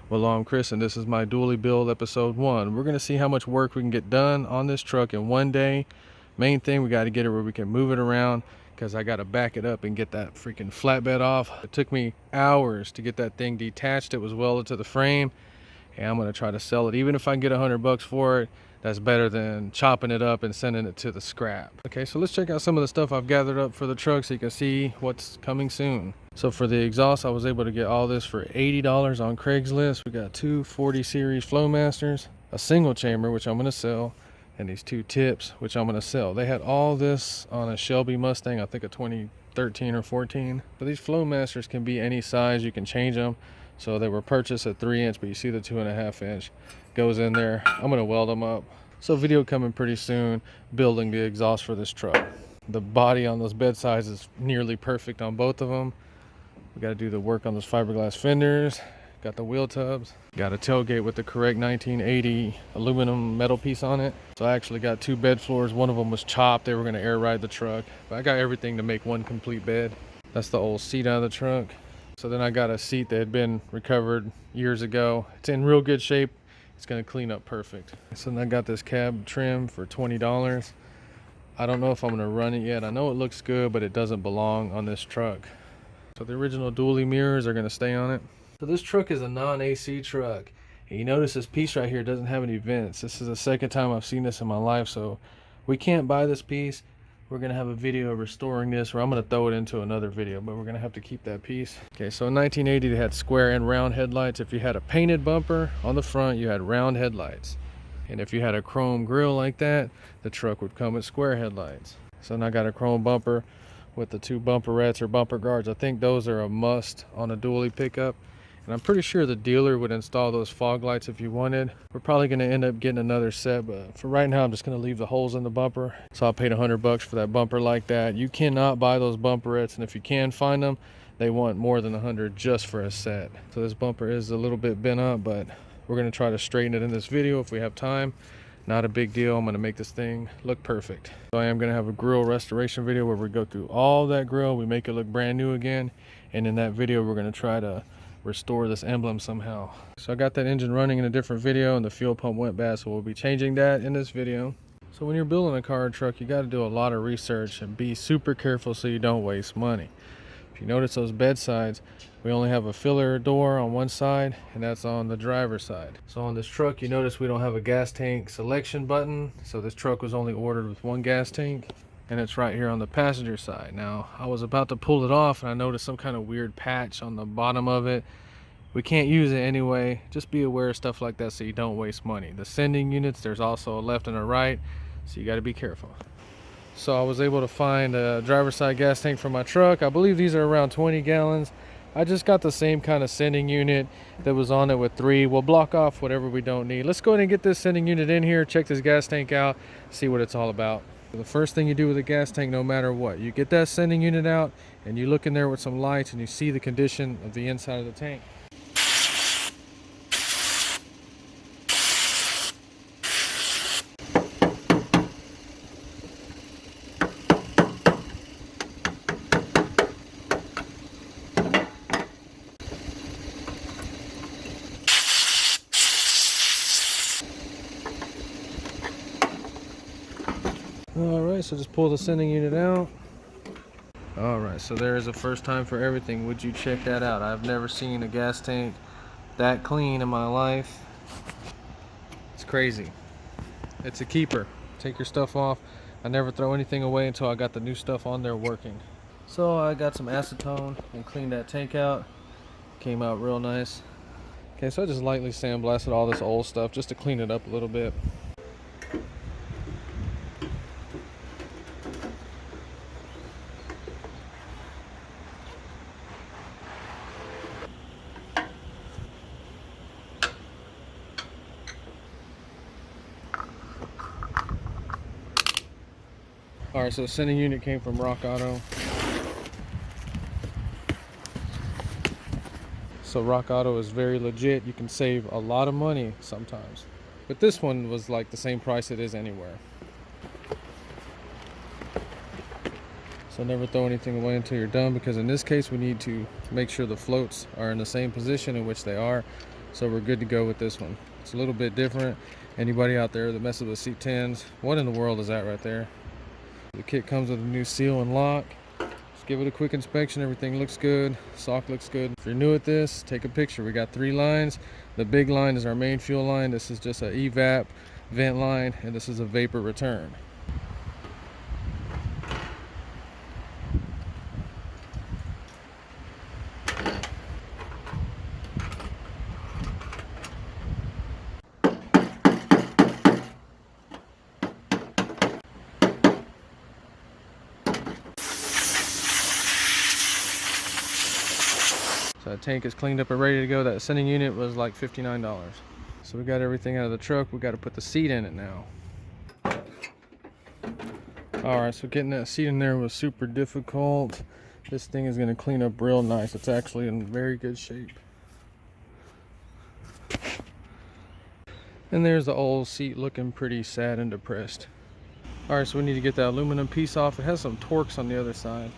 Well, I'm Chris, and this is my dually build episode 1. We're going to see how much work we can get done on this truck in one day. Main thing, we got to get it where we can move it around, because I got to back it up and get that freaking flatbed off. It took me hours to get that thing detached. It was welded to the frame, and I'm going to try to sell it. Even if I can get $100 for it, that's better than chopping it up and sending it to the scrap. Okay, so let's check out some of the stuff I've gathered up for the truck so you can see what's coming soon. So for the exhaust, I was able to get all this for $80 on Craigslist. We got two 40 series Flowmasters, a single chamber, which I'm going to sell, and these two tips, which I'm going to sell. They had all this on a Shelby Mustang, I think a 2013 or 14. So these Flowmasters can be any size. You can change them. So they were purchased at 3-inch, but you see the 2.5-inch goes in there. I'm going to weld them up. So video coming pretty soon, building the exhaust for this truck. The body on those bed sides is nearly perfect on both of them. We got to do the work on those fiberglass fenders. Got the wheel tubs. Got a tailgate with the correct 1980 aluminum metal piece on it. So I actually got two bed floors. One of them was chopped. They were going to air ride the truck. But I got everything to make one complete bed. That's the old seat out of the truck. So then I got a seat that had been recovered years ago. It's in real good shape. It's going to clean up perfect. So then I got this cab trim for $20. I don't know if I'm going to run it yet. I know it looks good, but it doesn't belong on this truck. So the original dually mirrors are going to stay on it. So this truck is a non-AC truck. And you notice this piece right here doesn't have any vents. This is the second time I've seen this in my life. So we can't buy this piece. We're going to have a video of restoring this, or I'm going to throw it into another video, but we're going to have to keep that piece. Okay, so in 1980 they had square and round headlights. If you had a painted bumper on the front, you had round headlights. And if you had a chrome grille like that, the truck would come with square headlights. So now I got a chrome bumper with the two bumperettes or bumper guards. I think those are a must on a dually pickup. And I'm pretty sure the dealer would install those fog lights if you wanted. We're probably going to end up getting another set, but for right now I'm just going to leave the holes in the bumper. So I paid $100 for that bumper like that. You cannot buy those bumperettes, and if you can find them, they want more than $100 just for a set. So this bumper is a little bit bent up, but we're going to try to straighten it in this video if we have time. Not a big deal. I'm going to make this thing look perfect. So I am going to have a grill restoration video where we go through all that grill, we make it look brand new again, and in that video we're going to try to restore this emblem somehow. So I got that engine running in a different video, and the fuel pump went bad, so we'll be changing that in this video. So when you're building a car or truck, you got to do a lot of research and be super careful so you don't waste money. If you notice those bed sides, we only have a filler door on one side, and that's on the driver's side. So on this truck, you notice we don't have a gas tank selection button. So this truck was only ordered with one gas tank, and it's right here on the passenger side. Now, I was about to pull it off, and I noticed some kind of weird patch on the bottom of it. We can't use it anyway. Just be aware of stuff like that so you don't waste money. The sending units, there's also a left and a right, so you got to be careful. So I was able to find a driver's side gas tank for my truck. I believe these are around 20 gallons. I just got the same kind of sending unit that was on it with 3. We'll block off whatever we don't need. Let's go ahead and get this sending unit in here, check this gas tank out, see what it's all about. The first thing you do with a gas tank, no matter what, you get that sending unit out and you look in there with some lights and you see the condition of the inside of the tank. Alright, so just pull the sending unit out. Alright, so there is a first time for everything. Would you check that out? I've never seen a gas tank that clean in my life. It's crazy. It's a keeper. Take your stuff off. I never throw anything away until I got the new stuff on there working. So I got some acetone and cleaned that tank out. Came out real nice. Okay, so I just lightly sandblasted all this old stuff just to clean it up a little bit. Alright, so the sending unit came from Rock Auto. So Rock Auto is very legit. You can save a lot of money sometimes. But this one was like the same price it is anywhere. So never throw anything away until you're done, because in this case we need to make sure the floats are in the same position in which they are. So we're good to go with this one. It's a little bit different. Anybody out there that messes with C10s, what in the world is that right there? The kit comes with a new seal and lock. Just give it a quick inspection. Everything looks good. Sock looks good. If you're new at this, take a picture. We got 3 lines. The big line is our main fuel line. This is just a evap vent line, and this is a vapor return. So that tank is cleaned up and ready to go. That sending unit was like $59. So we got everything out of the truck. We got to put the seat in it now. Alright, so getting that seat in there was super difficult. This thing is going to clean up real nice. It's actually in very good shape. And there's the old seat looking pretty sad and depressed. Alright, so we need to get that aluminum piece off. It has some Torx on the other side.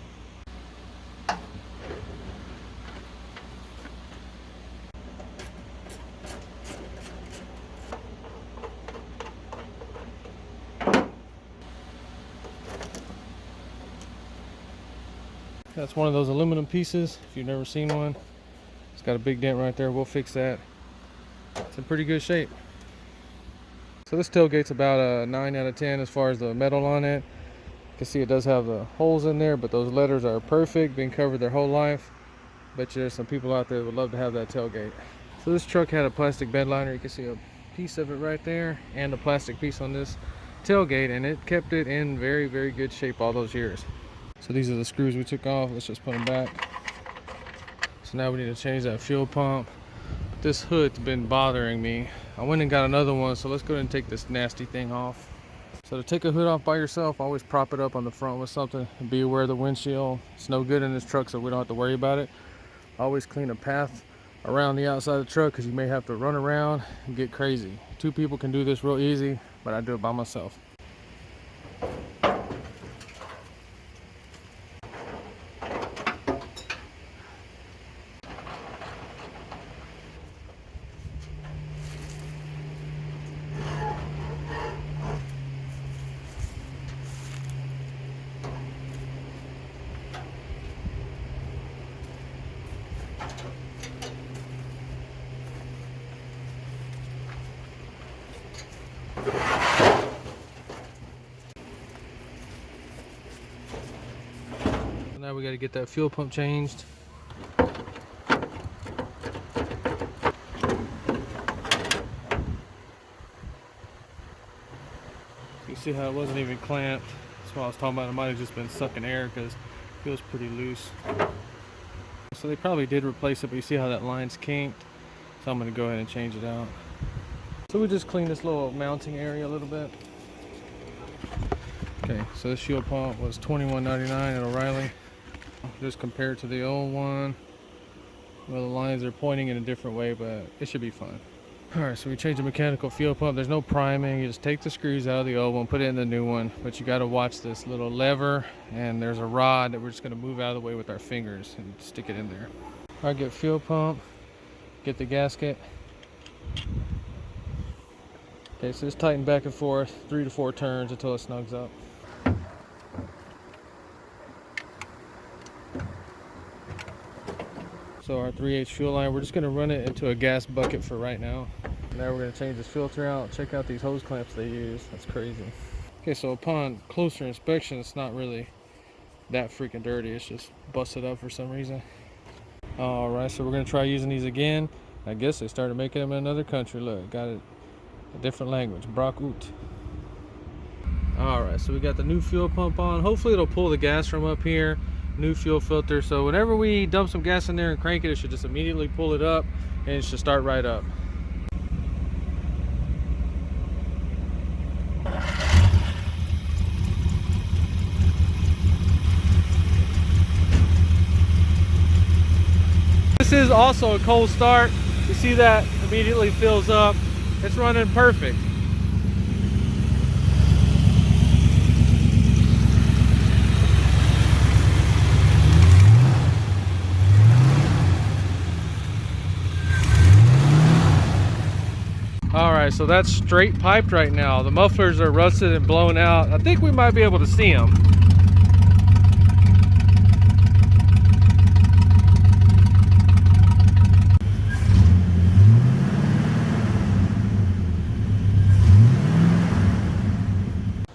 That's one of those aluminum pieces, if you've never seen one. It's got a big dent right there. We'll fix that. It's in pretty good shape. So this tailgate's about a 9 out of 10 as far as the metal on it. You can see it does have the holes in there, but those letters are perfect, been covered their whole life. Bet you there's some people out there that would love to have that tailgate. So this truck had a plastic bed liner. You can see a piece of it right there and a plastic piece on this tailgate, and it kept it in very, very good shape all those years. So these are the screws we took off. Let's just put them back. So now we need to change that fuel pump. This hood's been bothering me. I went and got another one, so let's go ahead and take this nasty thing off. So to take a hood off by yourself, always prop it up on the front with something and be aware of the windshield. It's no good in this truck, so we don't have to worry about it. Always clean a path around the outside of the truck because you may have to run around and get crazy. 2 people can do this real easy, but I do it by myself. Now we got to get that fuel pump changed. You see how it wasn't even clamped. That's what I was talking about. It might have just been sucking air because it feels pretty loose. So they probably did replace it, but you see how that line's kinked. So I'm going to go ahead and change it out. So we just cleaned this little mounting area a little bit. Okay, so this fuel pump was $21.99 at O'Reilly. Just compared to the old one. Well, the lines are pointing in a different way, but it should be fine. Alright, so we changed the mechanical fuel pump. There's no priming. You just take the screws out of the old one, put it in the new one. But you got to watch this little lever, and there's a rod that we're just going to move out of the way with our fingers and stick it in there. Alright, get fuel pump, get the gasket. Okay, so just tighten back and forth 3 to 4 turns until it snugs up. So our 3/8 fuel line, we're just going to run it into a gas bucket for right now. Now we're going to change this filter out. Check out these hose clamps they use. That's crazy. Okay, so upon closer inspection, it's not really that freaking dirty. It's just busted up for some reason. Alright, so we're going to try using these again. I guess they started making them in another country. Look, got it, a different language. Brockut. Alright, so we got the new fuel pump on. Hopefully it'll pull the gas from up here. New fuel filter, so whenever we dump some gas in there and crank it, it should just immediately pull it up and it should start right up. This is also a cold start. You see that immediately fills up. It's running perfect. right, so that's straight piped right now. The mufflers are rusted and blown out. I think we might be able to see them.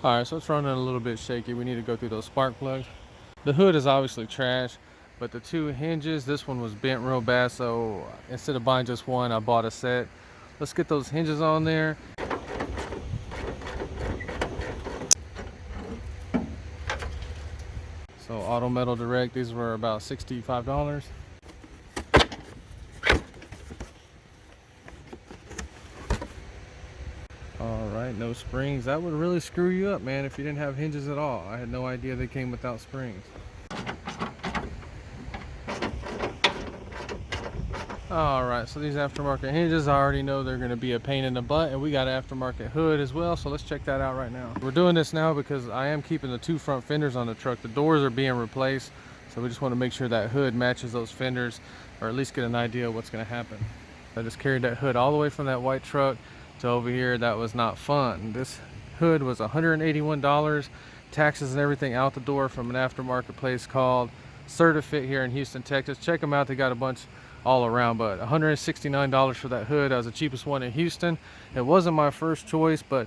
All right, so it's running a little bit shaky. We need to go through those spark plugs. The hood is obviously trash, but the two hinges, this one was bent real bad, so instead of buying just one, I bought a set. Let's get those hinges on there. So Auto Metal Direct, these were about $65. All right, no springs. That would really screw you up, man, if you didn't have hinges at all. I had no idea they came without springs. All right, so these aftermarket hinges, I already know they're going to be a pain in the butt, and we got an aftermarket hood as well, so let's check that out right now. We're doing this now because I am keeping the two front fenders on the truck. The doors are being replaced, so we just want to make sure that hood matches those fenders, or at least get an idea of what's going to happen. I just carried that hood all the way from that white truck to over here. That was not fun. This hood was $181, taxes and everything out the door, from an aftermarket place called C30 here in Houston, Texas. Check them out, they got a bunch all around, but $169 for that hood. That was the cheapest one in Houston. It wasn't my first choice, but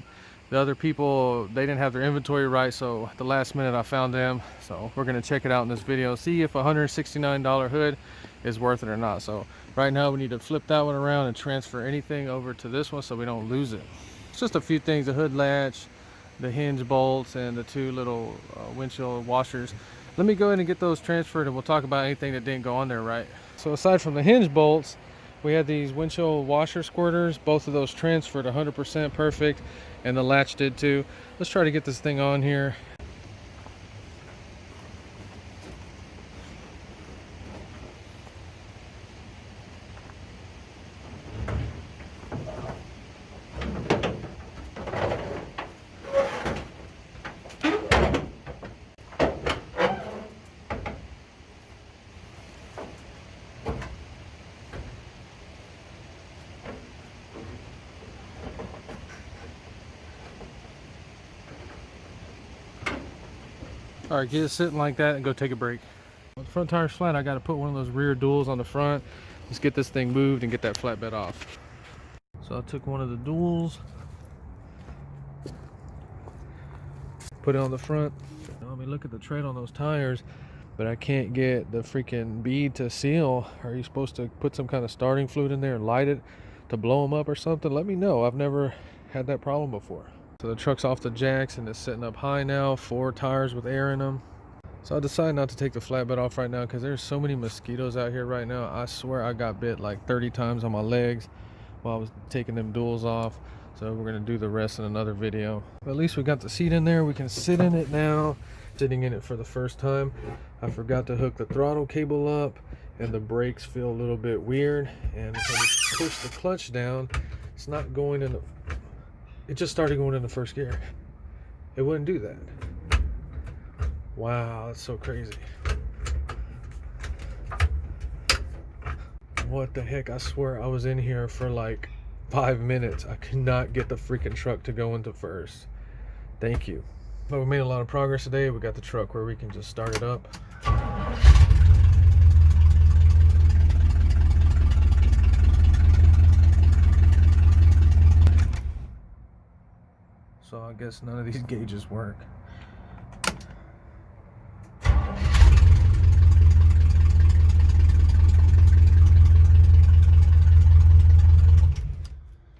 the other people, they didn't have their inventory right, so at the last minute I found them. So we're going to check it out in this video, see if a $169 hood is worth it or not. So right now we need to flip that one around and transfer anything over to this one so we don't lose it. It's just a few things: the hood latch, the hinge bolts, and the two little windshield washers. Let me go ahead and get those transferred, and we'll talk about anything that didn't go on there right. So aside from the hinge bolts, we had these windshield washer squirters. Both of those transferred 100% perfect, and the latch did too. Let's try to get this thing on here. All right, get it sitting like that and go take a break. When the front tire's flat, I got to put one of those rear duals on the front. Let's get this thing moved and get that flatbed off. So I took one of the duals, put it on the front. I mean, look at the tread on those tires, but I can't get the freaking bead to seal. Are you supposed to put some kind of starting fluid in there and light it to blow them up or something? Let me know. I've never had that problem before. So the truck's off the jacks and it's sitting up high now, 4 tires with air in them. So I decided not to take the flatbed off right now because there's so many mosquitoes out here right now. I swear I got bit like 30 times on my legs while I was taking them duals off. So we're gonna do the rest in another video. But at least we got the seat in there. We can sit in it now. Sitting in it for the first time. I forgot to hook the throttle cable up, and the brakes feel a little bit weird. And when you push the clutch down, it's not going in the... It just started going in the first gear. It wouldn't do that. Wow, that's so crazy. What the heck? I swear I was in here for like 5 minutes. I could not get the freaking truck to go into first. Thank you. But we made a lot of progress today. We got the truck where we can just start it up. So I guess none of these gauges work.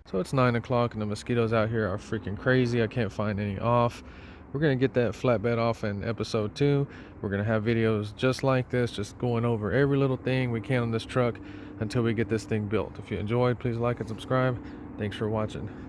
So it's 9 o'clock and the mosquitoes out here are freaking crazy. I can't find any off. We're going to get that flatbed off in episode 2. We're going to have videos just like this, just going over every little thing we can on this truck until we get this thing built. If you enjoyed, please like and subscribe. Thanks for watching.